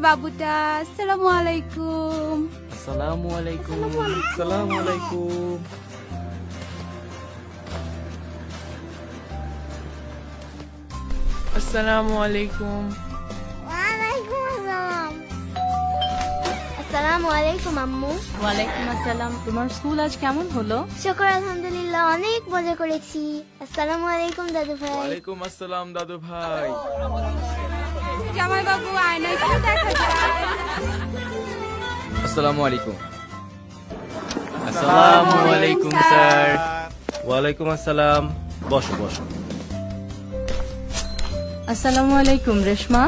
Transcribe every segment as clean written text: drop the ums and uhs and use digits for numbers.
বাবুটা। আসসালামু আলাইকুম। আসসালামু আলাইকুম। আসসালামু আলাইকুম। আসসালামু আলাইকুম। ওয়ালাইকুম আসসালাম। আসসালামু আলাইকুম আম্মু। ওয়ালাইকুম আসসালাম। তোমার স্কুল আজ কেমন হলো? শুকর আলহামদুলিল্লাহ, অনেক মজা করেছি। আসসালামু আলাইকুম দাদু ভাই। ওয়ালাইকুম আসসালাম দাদু ভাই। জামাই বাবু আয়নায় কি দেখা যায়? আসসালামু আলাইকুম। আসসালামু আলাইকুম স্যার। ওয়ালাইকুম আসসালাম। বসো বসো। আসসালামু আলাইকুম রেশমা।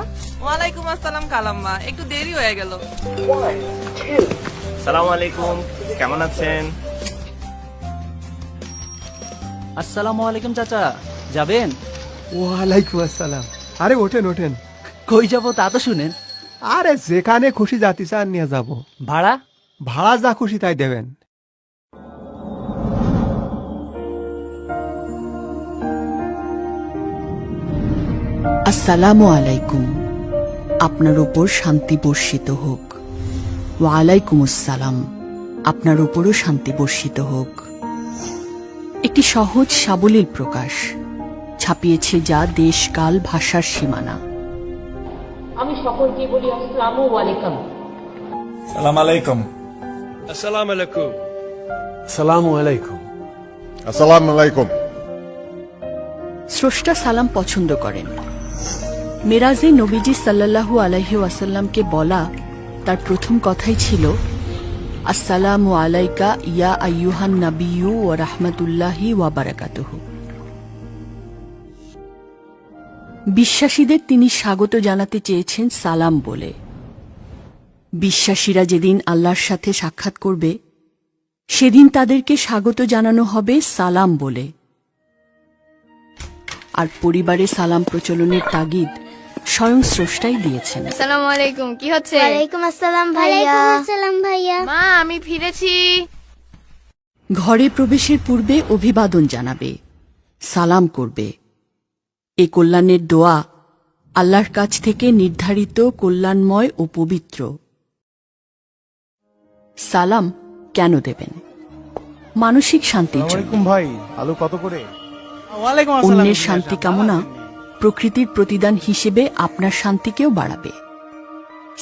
ওয়ালাইকুম আসসালাম কালাম্মা, একটু দেরি হয়ে গেল। সালাম আলাইকুম, কেমন আছেন? আসসালামু আলাইকুম চাচা, যাবেন? ওয়ালাইকুম আসসালাম। আরে ওঠেন ওঠেন। কই যাব তা তো শুনেন। আরে যেখানে খুশি জাতি চান নিয়ে যাব। ভাড়া? ভাড়া যা খুশি তাই দেবেন। আসসালামু আলাইকুম। আপনার উপর শান্তি বর্ষিত হোক। ওয়ালাইকুম আসসালাম। আপনার উপরও শান্তি বর্ষিত হোক। একটি সহজ সাবলীল প্রকাশ, ছাপিয়েছে যা দেশ কাল ভাষার সীমানা। আমি সকলকে বলি আসসালামু আলাইকুম। সালাম আলাইকুম। আসসালামু আলাইকুম। সালামু আলাইকুম। আসসালামু আলাইকুম। স্রষ্টা সালাম পছন্দ করেন। মেরাজে নবীজি সাল্লাল্লাহু আলাইহি ওয়াসাল্লামকে বলা তার প্রথম কথাই ছিল, আসসালামু আলাইকা ইয়া আইয়ুহান নাবিয়্যু ওয়া রাহমাতুল্লাহি ওয়া বারাকাতুহু। বিশ্বাসীদের তিনি স্বাগত জানাতে চেয়েছেন সালাম বলে। বিশ্বাসীরা যেদিন আল্লাহর সাথে সাক্ষাৎ করবে সেদিন তাদেরকে স্বাগত জানানো হবে সালাম বলে। আর পরিবারে সালাম প্রচলনের তাগিদ স্বয়ং স্রষ্টাই দিয়েছেন। আসসালামু আলাইকুম। কি হচ্ছে? ওয়ালাইকুম আসসালাম ভাইয়া। ওয়ালাইকুম আসসালাম ভাইয়া। মা আমি ফিরেছি। ঘরে প্রবেশের পূর্বে অভিবাদন জানাবে, সালাম করবে। এ কল্যাণের দোয়া আল্লাহর কাছ থেকে নির্ধারিত কল্যাণময় ও পবিত্র। সালাম কেন দেবেন? মানসিক শান্তির জন্য। ভাই, আলু কত করে? অন্যের শান্তি কামনা প্রকৃতির প্রতিদান হিসেবে আপনার শান্তিকেও বাড়াবে।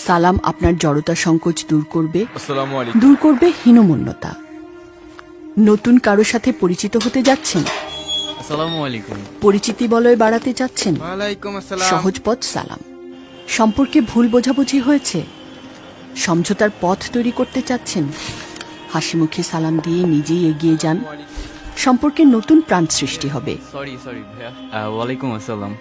সালাম আপনার জড়তা সংকোচ দূর করবে, আসসালামু আলাইকুম। দূর করবে হীনমন্যতা। নতুন কারো সাথে পরিচিত হতে যাচ্ছেন, আসসালামু আলাইকুম। পরিচিতি বলয় বাড়াতে চাচ্ছেন, ওয়ালাইকুম আসসালাম। সহজ পথ সালাম। সম্পর্কে ভুল বোঝাবুঝি হয়েছে, সমঝোতার পথ তৈরি করতে চাচ্ছেন, হাসি মুখে সালাম দিয়ে নিজেই এগিয়ে যান। সম্পর্কে নতুন প্রাণ সৃষ্টি হবে। সরি ভাইয়া। ওয়ালাইকুম আসসালাম।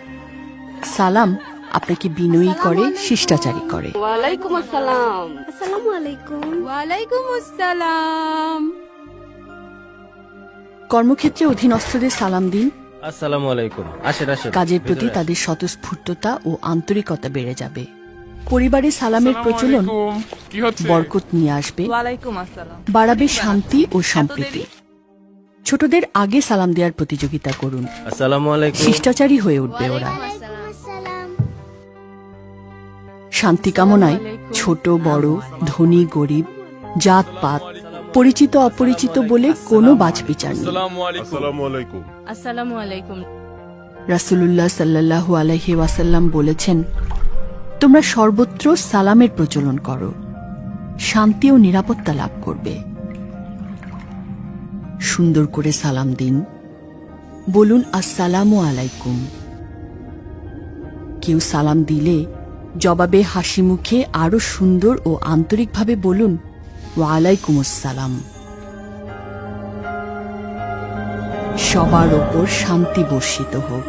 সালাম আপনাকে বিনয়ী করে, শিষ্টাচারী করে। ওয়ালাইকুম আসসালাম। আসসালামু আলাইকুম। ওয়ালাইকুম আসসালাম। কর্মক্ষেত্রে অধীনস্থদের সালাম দিন। আসসালামু আলাইকুম। আসেন আসেন। কাজের প্রতি তাদের স্বতঃস্ফূর্ততা ও আন্তরিকতা বেড়ে যাবে। পরিবারে সালামের প্রচলন বরকত নিয়ে আসবে, ওয়ালাইকুম আসসালাম। বাড়াবে শান্তি ও সম্প্রীতি। ছোটদের আগে সালাম দেওয়ার প্রতিযোগিতা করুন, আসসালামু আলাইকুম। শিষ্টাচারী হয়ে উঠবে ওরা। ওয়ালাইকুম আসসালাম। শান্তি কামনায় ছোট বড়, ধনী গরিব, জাত পাত, পরিচিত অপরিচিত বলে কোনো বাছবিচার নেই। আসসালামু আলাইকুম। আসসালামু আলাইকুম। রাসূলুল্লাহ সাল্লাল্লাহু আলাইহি ওয়াসাল্লাম বলেছেন, তোমরা সর্বত্র সালামের প্রচলন করো, শান্তি ও নিরাপত্তা লাভ করবে। সুন্দর করে সালাম দিন, বলুন আসসালামু আলাইকুম। কেউ সালাম দিলে জবাবে হাসি মুখে আরো সুন্দর ও আন্তরিকভাবে বলুন ওয়ালাইকুম আসসালাম। সবার ওপর শান্তি বর্ষিত হোক।